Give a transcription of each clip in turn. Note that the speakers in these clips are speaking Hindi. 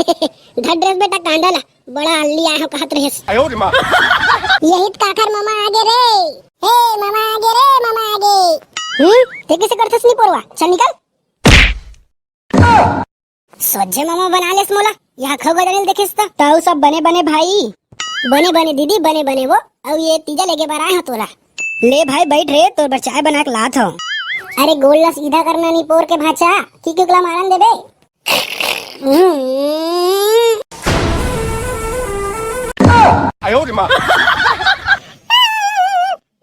धड़ ड्रेस बेटा कांडाला बड़ा अल्ली आया हो कहत रहिस। यही काकर मामा आगे रे। हे मामा आगे रे, मामा आगे। ते कैसे करथस नी पोरवा, चल निकल। सोझे मामा बना लेस मोला, यहाँ खो गदल देखिस त ताऊ सब बने बने भाई, बने बने दीदी, बने बने वो। अब ये तीजा लेके बार आए हो तोला। ले भाई बैठ रे, तोर बर चाय बना के लात हो। अरे गोल सीधा करना नी पोर के भाचा, की क्यों मारन देबे।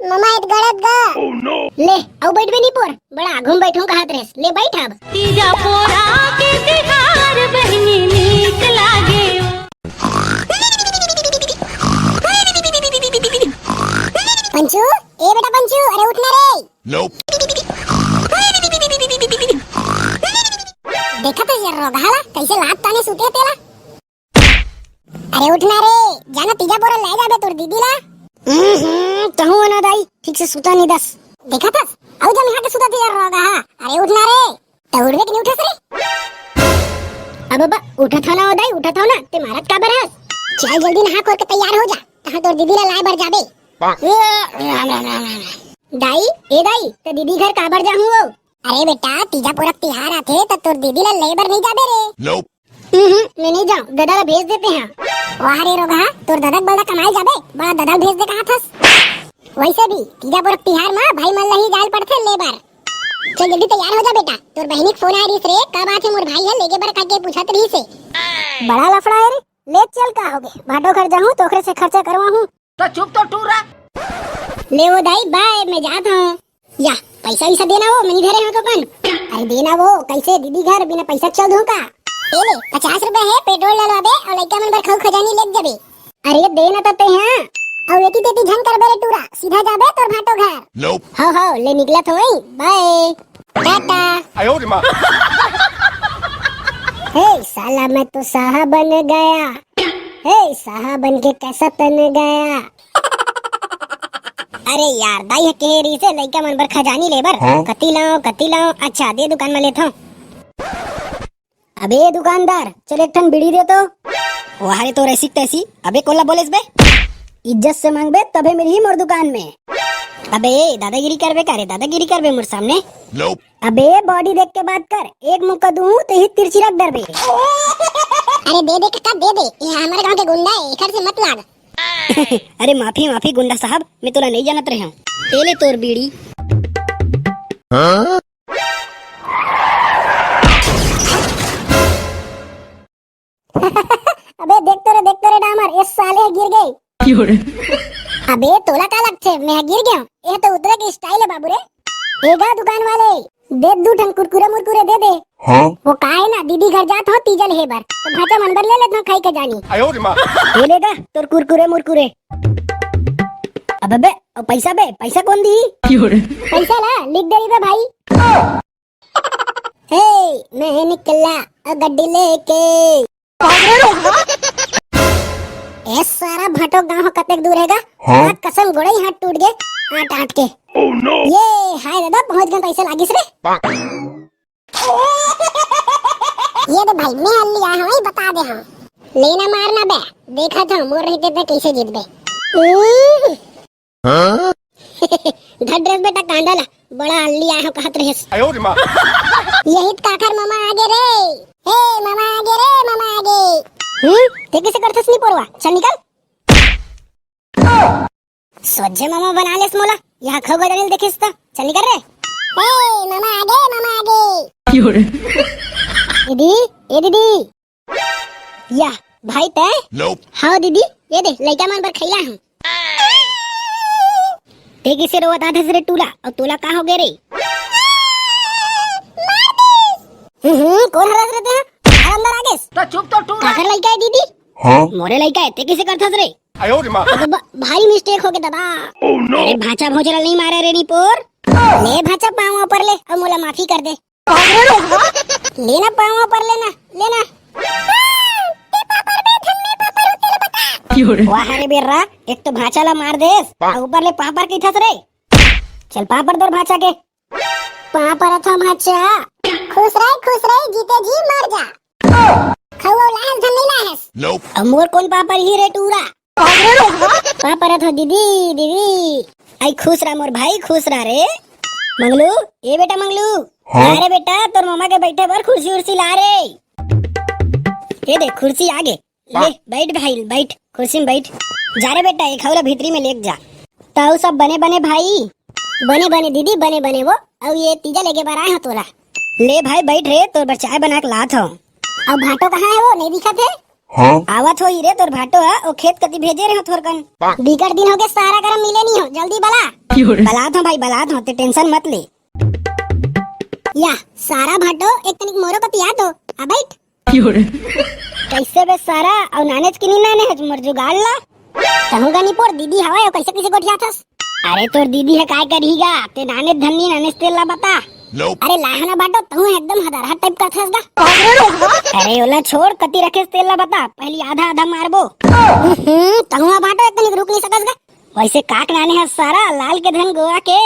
मामा इत गलत गा। oh, no. ले अब बैठ भी नहीं पोर, बड़ा आगुम बैठूं कहत रेस। ले बैठ अब। तीजा पोरा के तिहार बहनी नीक लागे। पंचू, ए बेटा पंचू, अरे उठना रे। Nope. देखा तो यार रोगाला कैसे लात ताने सुते तेला। अरे उठना रे, जाना तीजा पोरा ले जाबे तोर दीदी ला। कहूँ ना दाई, ठीक से सुता नहीं दस। देखा था अब जब यहाँ के सुता थी यार रोगा। अरे उठना रे, तो उठवे कि नहीं उठस रे। अब बाबा उठा था ना दाई, उठा था ना, ते मारत का बरस। चल जल्दी नहा खोल के तैयार हो जा, कहाँ तोर दीदी ला लाए भर जाबे। दाई, ए दाई, तो दीदी घर काबर जाहूँ वो। अरे बेटा तीजा पोरा तिहार आथे तो तोर दीदी ला लेबर नहीं जाबे रे। Nope. मैं नहीं जाऊँ, दादा ला भेज देते हैं। वाह रे रोगा, तोर दादा बड़ा कमाई जाबे, बड़ा दादा भेज दे कहाँ थस। वैसे भी तीजा पोरा तिहार में भाई मन ला ही जाल पड़थे लेबर। चल जल्दी तैयार हो जा बेटा, तोर बहनी के फोन आ रही रे, कब आथे मोर भाई है लेके बर काके पूछत रही से। बड़ा लफड़ा है रे, ले चल का होगे, भाटो घर जाऊँ तोखरे से खर्चा करवाऊँ। तो चुप तो टूरा। ले वो दाई बाय, मैं जाता हूँ। या पैसा वैसा देना वो, मेरी घरे हो तो कन। अरे देना वो, कैसे दीदी घर बिना पैसा चल दूँ का। ले 50 रुपए है, पेट्रोल डलवाबे और लइका मन बर खाऊ खजानी ले जाबे। अरे देना तो ते हैं, और एती तेती झन करबे रे टूरा, सीधा जाबे तोर भाटो घर। Nope. हां ले निकला तो वही, बाय टाटा। हे साला मैं तो साहब बन गया, हे साहब बन के कैसा तन गया। अरे यार दाई केरी से लइका मन बर खजानी लेबर। कती लाओ, अच्छा दे दुकान में लेता हूँ। अबे दुकानदार चल एक ठन बीड़ी दे तो। वहारे तो ऐसी तैसी, अबे कोला बोलेस बे, इज्जत से मांग बे तबे मिली मोर दुकान में। अबे दादागिरी करबे करे, दादागिरी करबे मोर सामने। Nope. अबे बॉडी देख के बात कर, एक मुक्का दूं तो ही तिरछी रख दर बे। अरे दे दे काका दे दे, ये हमारे गांव के गुंडा है, इधर से मत लाग। अरे माफी गुंडा साहब, मैं तोला नहीं जानत रहे हूँ। ले तोर बीड़ी। Huh? अबे देख तो रे डामर, इस साले गिर गए। अबे तोला का लगथे, मैं गिर गया। ये तो उतरे की स्टाइल है बाबू रे। एगा दुकान वाले दे दू ठन कुरकुरे मुरकुरे दे दे। हाँ? वो काहे ना दीदी घर जात हो तीजल हेबर, तो भाचा मन बर ले लेत हो खाई के जानी। ले लेगा तोर कुरकुरे मुरकुरे। अबे और पैसा कौन दी। पैसा ला लिख दे रे भाई। हे मैं निकला गड्डी लेके। ए सारा भाटो गांव कतेक दूर हैगा। हाँ? कसम गोड़े हाथ टूट गए आट के। Oh no. ये हाय दादा पहुंच गए, पैसा लागिस रे। ये तो भाई मैं हल्ली आया हूँ, बता दे हम लेना मारना बे, देखा था मोर रहते थे कैसे जीत बे। हाँ? धड़ ड्रेस बेटा कांडाला बड़ा हल्ली आया हूँ कहत रहिस। यही काकर मामा आगे रे। हे मामा आगे रे, मामा आगे। ते कैसे करथस नी पोरवा, चल निकल। सोझे मामा बना लेस मोला, यहाँ खो गदल देखिस त चल निकल रे। हे मामा आगे, मामा आगे। दीदी ए दीदी, या भाई ते। Nope. हाँ दीदी ये दे लइका मन पर खैला हूँ। ते किसे रोवत आथस रे टूला, और तोला का हो गए रे। कौन हरस रे ते, अंदर आ गेस। तो चुप तो टूरा। काकर लइका है दीदी। हाँ? मोरे लइका है, ते किसे करथस रे। भारी मिस्टेक हो गया दादा। Oh no. अरे भाचा भोजरा नहीं मारे रे नी पोर। ले भाचा पाँव पर ले और मोला माफी कर दे। लेना पाँव पर लेना। वाह रे बेर्रा, एक तो भाचा ला मार देस और ऊपर ले पापर के थस रे। चल पापर दर भाचा के। पापर था भाचा। खुश रहे जीते जी मर जा। खवा लाल धन नहीं अब मोर कौन पापर ही रे टूरा पापर तो दीदी दीदी आई खुश रहा मोर भाई खुश रहा रे मंगलू ए बेटा मंगलू अरे बेटा तोर मामा के बैठे पर कुर्सी उर्सी ला रे ये देख कुर्सी आगे ले बैठ भाई बैठ कुर्सी में बैठ जा रे बेटा एक हवला भीतरी में लेके जा ताऊ सब बने बने भाई बने बने दीदी बने बने वो अब ये तीजा लेके बार आए हो तोरा ले भाई बैठ रे तोर बर चाय बना के लात हो अब भाटो कहाँ है वो नहीं दिखा थे आवत हो रे तोर भाटो है वो खेत कति भेजे रहे हो थोर कन बिगड़ दिन हो गए सारा करम मिले नहीं हो जल्दी बला बलात हो भाई बलात हो ते टेंशन मत ले या सारा भाटो एक तनिक मोरो कति याद हो आ बैठ कैसे बे सारा और नानेज की नी नाने हज मर जुगाड़ ला कहूंगा नहीं पोर दीदी हवा कैसे किसे गोठिया थस अरे तोर दीदी है काय करीगा ते नाने धन्नी नाने तेल ला बता अरे लाहना बाटो तू एकदम हदारा टाइप का थस गा अरे ओला छोड़ कति रखे तेल ला बता पहली आधा आधा मारबो तू बाटो इतनी रुक नहीं सकस गा वैसे काक नाने है सारा लाल के धन गोवा के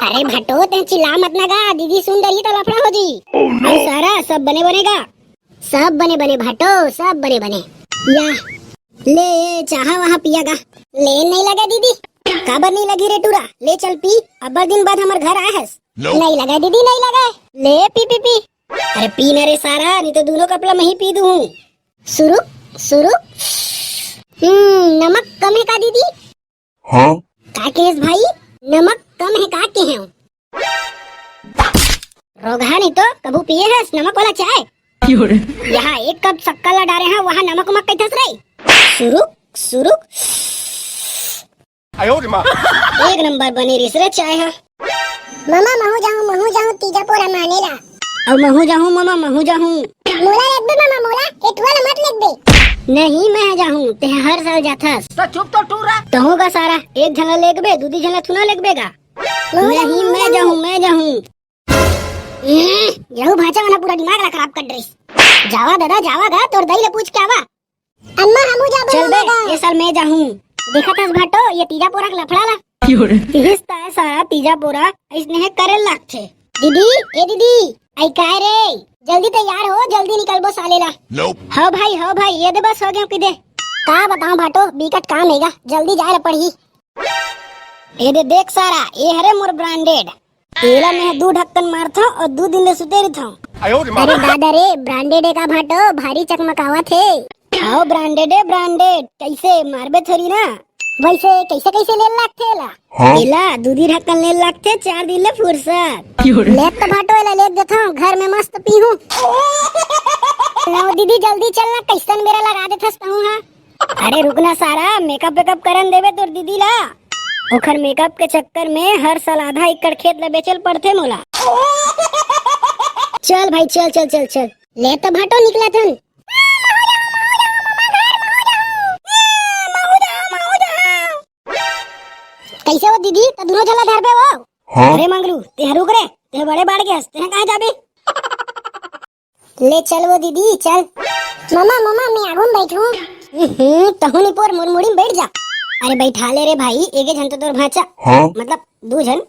अरे भटो ते चिल्ला मत ना गा दीदी सुन रही तो लफड़ा हो जी अरे सारा सब बने बनेगा सब बने बने भाटो सब बने बने या ले चाहा वहाँ पियागा ले नहीं लगा दीदी काबर नहीं लगी रे टूरा ले चल पी अब्बा दिन बाद हमारे घर आया है नहीं लगा दीदी नहीं लगा ले पी पी पी अरे पी ना रे सारा नहीं तो दोनों कपड़ा मैं ही पी दूँ शुरू शुरू नमक कम है का दीदी हाँ का केस भाई नमक कम है का के हैं रोगा नहीं तो कबू पिए है नमक वाला चाय यहाँ एक कप शक्कर ला डाले हैं वहाँ नमक उमक कैसे रही शुरू शुरू एक नंबर बनी रिस रे चाय है मामा महू जाऊं तीजा पोरा मानेला अब महू जाऊं मामा महू जाऊं मोला लेक दे मामा मोला एटवाला मत लेक दे नहीं मैं जाऊं ते हर साल जाथस तो चुप तो टूरा तो होगा सारा एक झला लेक बे दूधी झला थुना लेक बेगा नहीं मैं जाऊं यहू भाचा वाला पूरा दिमाग ला खराब कर ड्रेस जावा दादा जावा गा तोर दई ले पूछ के आवा अम्मा हमू जाबो चल बे ये साल मैं जाऊं देखा था भाटो ये तीजा पोरा का लफड़ा ला तिहिस्ता है सारा तीजा पोरा इसने है करे लाग थे दीदी ए दीदी आई काय रे जल्दी तैयार हो जल्दी निकलबो साले ला हाँ भाई ये दे बस हो गया किदे का बताऊं भाटो बिकट काम हैगा जल्दी जाए ला पड़ी ए दे देख सारा ये हरे मोर ब्रांडेड एला में दू ढक्कन मारथा और 2 दिन ले सुते रही था अरे दादा रे ब्रांडेड है का भाटो भारी चकमकावा थे आओ ब्रांडेड है ब्रांडेड कैसे मारबे थोड़ी ना वैसे कैसे कैसे ले लागथे ला एला दूधी ढक्कन ले लागथे 4 दिन ले फुर्सत ले तो भाटो एला ले देता हूं घर में मस्त पीहूं लो दीदी जल्दी चलना कैसन मेरा लगा देथस कहूं हां अरे रुकना सारा मेकअप वेकअप करन देबे तोर दीदी ला ओखर मेकअप के चक्कर में हर साल आधा एकड़ खेत ला बेचल पड़थे मोला चल भाई चल चल चल चल ले तो भाटो निकला थन कैसे हो दीदी तो दोनों चला घर पे वो हाँ? अरे मंगलू ते रुक रे ते बड़े बाढ़ गया ते कहां जाबे ले चल वो दीदी चल मामा मैं आगू में बैठूं तहुनी पोर मुरमुड़ी में बैठ जा अरे बैठा ले रे भाई एके जन तो तोर भाचा हाँ? मतलब 2 जन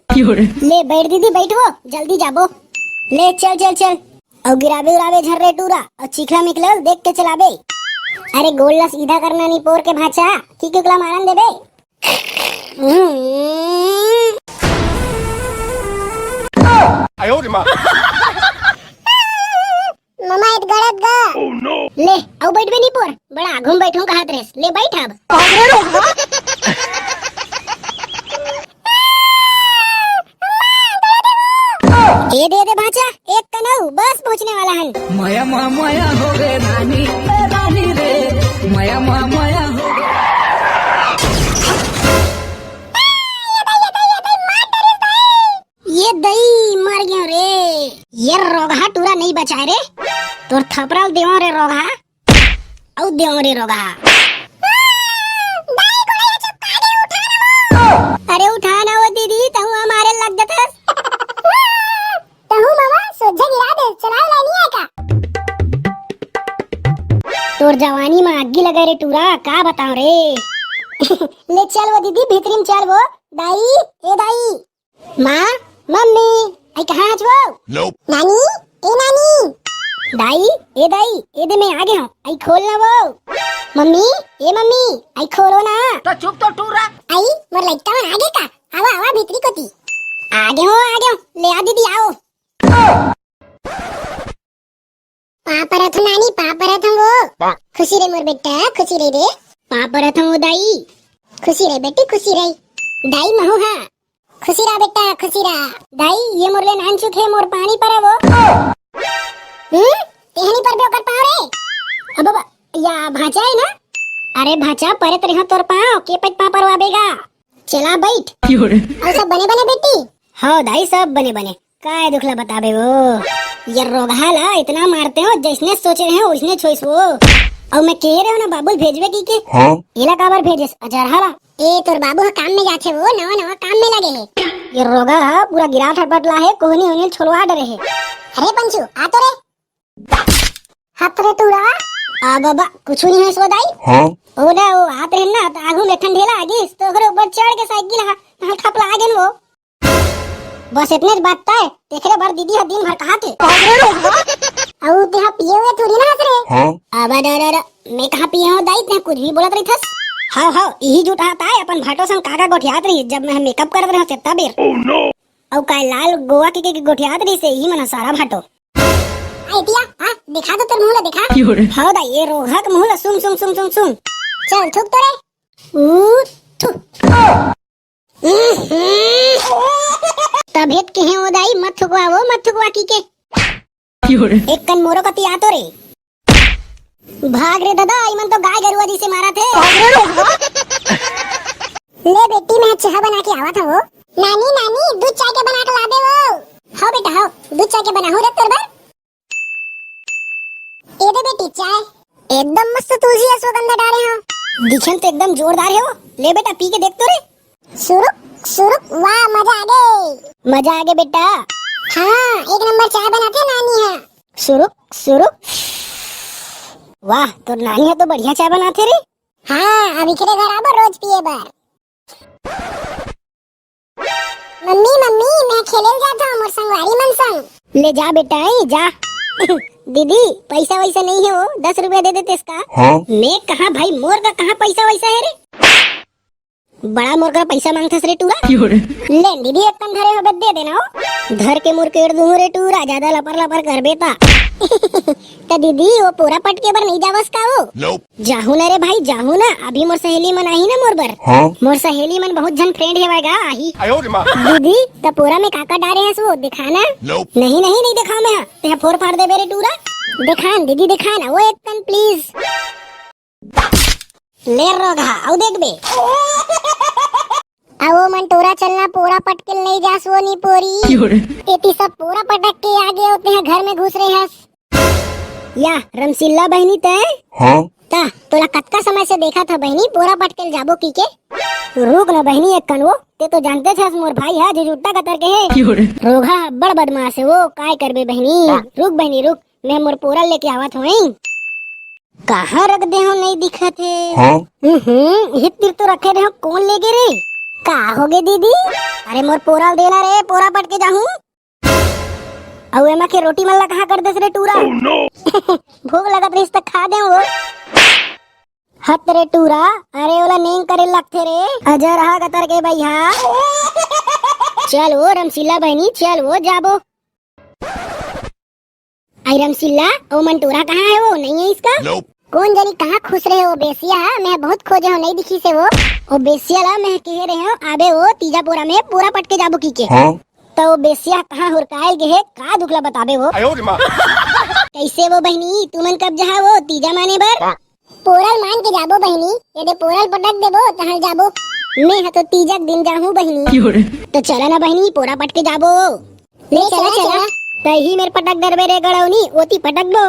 ले बैठ दीदी बैठो जल्दी जाबो ले चल चल चल और गिराबे झर्रे टूरा और चिखला मिखला देख के चलाबे अरे गोलला सीधा करना नहीं पोर के भाचा की किकला मारन देबे मामा इत गलत गा ले आओ बैठ बे नहीं पोर बड़ा आगू में बैठूं कहां रेस ले बैठ अब ये दे भाचा एक कनऊ बस पहुंचने वाला हन माया हो गए रानी रे माया हो ये दई मर गया रे ये रोगा टूरा नहीं बचाए रे तोर थपराल देव रे रोगा औ देव रे रोगा अरे उठा ना वो दीदी तहु हमारे लग जाता तहु मामा सोझे गिरा दे चला लेनी है का तोर जवानी में आगी लगा रे टूरा का बताऊं रे ले चल वो दीदी भीतरी में चल वो दाई ए दाई माँ मम्मी आई कहाँ आज वो नानी ए नानी दाई ए दे मैं आ गया हूँ, आई खोल ना वो। मम्मी मम्मी आई खोलो ना। तो चुप तो टूरा। आई मोर लइका मन आगे का आवा आवा भीतरी कोती आगे हो ले आ दीदी आओ। पापरथ नानी पापरथ वो खुशी रे मोर बेटा खुशी रे पापरथ वो दाई खुशी रे बेटी खुशी रे दाई महू हा खुशी रा बेटा खुशी रा दाई ये मोर ले नान चुके मोर पानी पर वो तेहनी पर भी ओकर पाव रे अब बाबा या भाचा है ना। अरे भाचा परत रहा तोर पाव के पट पा पर आवेगा चला बैठ और सब बने बने बेटी। हाँ दाई सब बने बने काय दुखला बताबे वो ये रोगहाला इतना मारते हो जैसने सोचे रहे हो उसने छोइस वो और मैं कह रहे हो ना बाबुल भेजवे की के हाँ इला काबर भेजेस अजरहाला ए तोर बाबू काम में जाथे वो नवा नवा काम में लगे है ये रोगा हा पूरा गिरा ठटपटला है कोहनी होने छोड़वा डरे है। अरे पंचू आ तो रे हाथ रे तूड़ा आ बाबा कुछ नहीं है सोदाई हाँ ओ ना वो हाथ रे ना तो आगू में ठंडेला आगे तो ओकरे ऊपर चढ़ के साइकिल हा हां खपला आगे वो बस इतने बात है देखरे बार दीदी हा दिन भर कहा थे औ ते हा पिए हुए थोड़ी ना हंस रे हाँ आबा डर मैं कहां पिए हूं दाई ते कुछ भी बोलत रही थस। हाँ यही झूठ आता है अपन भाटो संग काका गोठियात रही जब मैं मेकअप करत रहे तब बेर ओह नो औ काय लाल गोवा के गोठियात रही से ही मन सारा भाटो आई दिया हां दिखा दो तेरे मुंह ला दिखा। हां दाई ये रोहा के मुंह ला सुम चल थूक तो रे ऊ थू तबीयत के है ओ दाई मत थुकवा की के एक कन मोरो कती आतो रे भाग रे दादा आई मन तो गाय गरुआ जी से मारा थे। ले बेटी मैं चाय बना के आवा था वो नानी दूध चाय के बना के ला दे वो। हाँ बेटा हाँ दूध चाय के बना हो रे तेरे ये दे बेटी चाय एकदम मस्त तुलसी अश्वगंधा डाले हो दिखन तो एकदम जोरदार है वो ले बेटा पी के देख तो रे सुरुक वाह मजा आ गए बेटा। हाँ एक नंबर चाय बनाते नानी है सुरुक वाह तो नानी है तो बढ़िया चाय बनाते रे। हाँ अभी के घर आबर रोज पिए बार। मम्मी मैं खेले जाता हूँ मोर संगवारी मन संग ले जा बेटा जा। दीदी पैसा वैसा नहीं है वो 10 रुपया दे देते इसका। हाँ मैं कहा भाई मोर का कहाँ पैसा वैसा है रे बड़ा मोर का पैसा मांगथस रे टूरा ले दीदी एक कन धरे हो दे देना हो धर के मोर केड़ दूं रे टूरा ज्यादा लपर कर बेता। तो दीदी वो पूरा पटके बर नहीं जावस का वो nope. जाहू ना रे भाई जाहू ना अभी मोर सहेली मन आई ना मोर बर हाँ मोर सहेली मन बहुत जन फ्रेंड हेवागा आही दीदी तो पूरा में काका डारे हैं वो दिखाना nope. नहीं दिखा मैं ते फोर फाड़ दे बेरे टूरा दिखान दीदी दिखाना वो एक कन प्लीज ले रोगा आओ देख बे आओ मन टोरा चलना पूरा पटके नहीं जास वो नी पोरी एती सब पूरा पटक के आगे होते हैं घर में घुस रहे हस या रमसिल्ला बहनी तय हाँ ता तोला कतका समय से देखा था बहनी पूरा पटकेल जाबो की के रुक ना बहनी एक कन वो ते तो जानते छस मोर भाई है जो जुट्टा कतर के है रोगा बड़ बदमाश है वो काय करबे बहनी रुक मैं मोर पूरा लेके आवत हूँ कहाँ रख दे हो नहीं दिखत है। हाँ हित तो रखे रहे हो कौन ले गे रे का हो गे दीदी अरे मोर पोरा देला रे पोरा पट के जाहूं औ एमा के रोटी मल्ला कहाँ कर देस रे टूरा ओह नो भूख लगत रहिस त खा दे वो हत रे टूरा अरे ओला नेंग करे लगथे रे अजर हा कतर के भैया चल वो रमसिल्ला बहनी चल वो जाबो आई रमसिल्ला ओ मंटूरा कहाँ है वो नहीं है इसका nope. कौन जानी कहाँ खुश रहे हो बेसिया मैं बहुत खोजे हो नहीं दिखी से वो बेसिया ला मैं कह रहे हो आबे वो तीजापुरा में पूरा पटके जाबो की के हाँ तो वो बेसिया कहाँ हुरकायल गे है का दुखला बताबे वो कैसे वो बहनी तुमन कब जहा वो तीजा माने बर पोरल मान के जाबो बहनी यदि पोरल पटक देबो तहल जाबो मैं तो तीजा दिन जाहूं बहनी तो चला ना बहनी पूरा पटके जाबो ले चला तही मेरे पटक दरबे रे गड़ौनी ओती पटक दो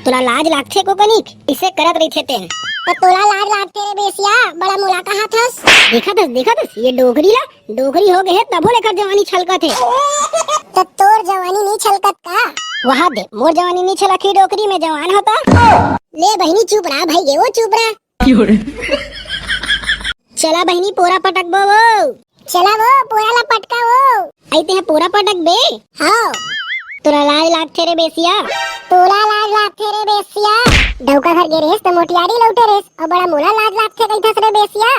तोला लाज लागथे को कनिक इसे करत रही थे तो तोला लाज लागथे रे बेसिया बड़ा मुला कहा थस देखा थस ये डोगरी हो गए तबो लेकर जवानी छलकत है तो तोर जवानी नहीं छलकत का वहां दे मोर जवानी नहीं छलकी डोकरी में जवान होता ले बहनी चुप रहा भाई ये वो चुप रहा चला बहनी पूरा पटक बो वो चला वो पूरा ला पटका वो आईते है पूरा पटक बे हाँ तोरा लाज लागथे रे बेसिया, तोला लाज लागथे रे बेसिया। डौका घर गे रेस तो मोटियारी लौटे रेस और बड़ा मोला लाज लागथे कइथस रे बेसिया।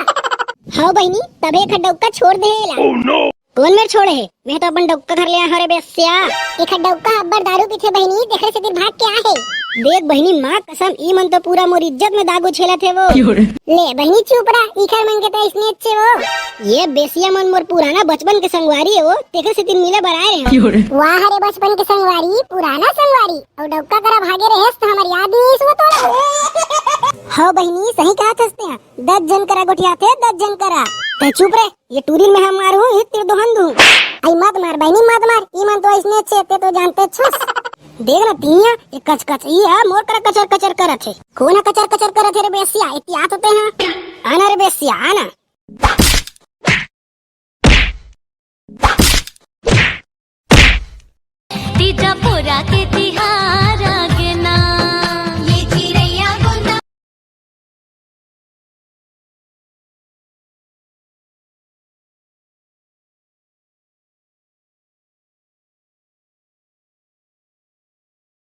हाँ बहिनी तबे एक डौका छोड़ देला। कौन मेर छोड़े है? मैं तो अपन डौका घर ले आया रे बेसिया। एक डौका अब्बर दारू पीछे बहिनी देखरे से भाग के आए। देख बहिनी माँ कसम ई मन तो पूरा मोर इज्जत में दागो छेला थे वो। ले बहिनी चुप रहा, इखर मन के तो इसने अच्छे वो। ये बेसिया मन मोर पुराना बचपन के संगवारी है वो, तेरे से तीन मिले बनाए रहे। वाह रे बचपन के संगवारी, पुराना संगवारी और डौका करा भागे रहे तो हमारी याद नहीं इसको तो। हाँ बहिनी सही कहा थसते हैं, 10 जन करा गोठिया थे 10 जन करा। ते चुप रे, ये टूरिन में हम मारू ये तेरे दोहन दूं। आई मत मार बहिनी मत मार, ई मन तो इसने अच्छे ते तो जानते छुस। देख ना तिया ये कच कच ई है मोर करा कचर कचर करत है। कोना कचर कचर करत है रे बेसिया, इतिहास होते हैं। आना रे बेसिया आना। तीजा पोरा के तिहार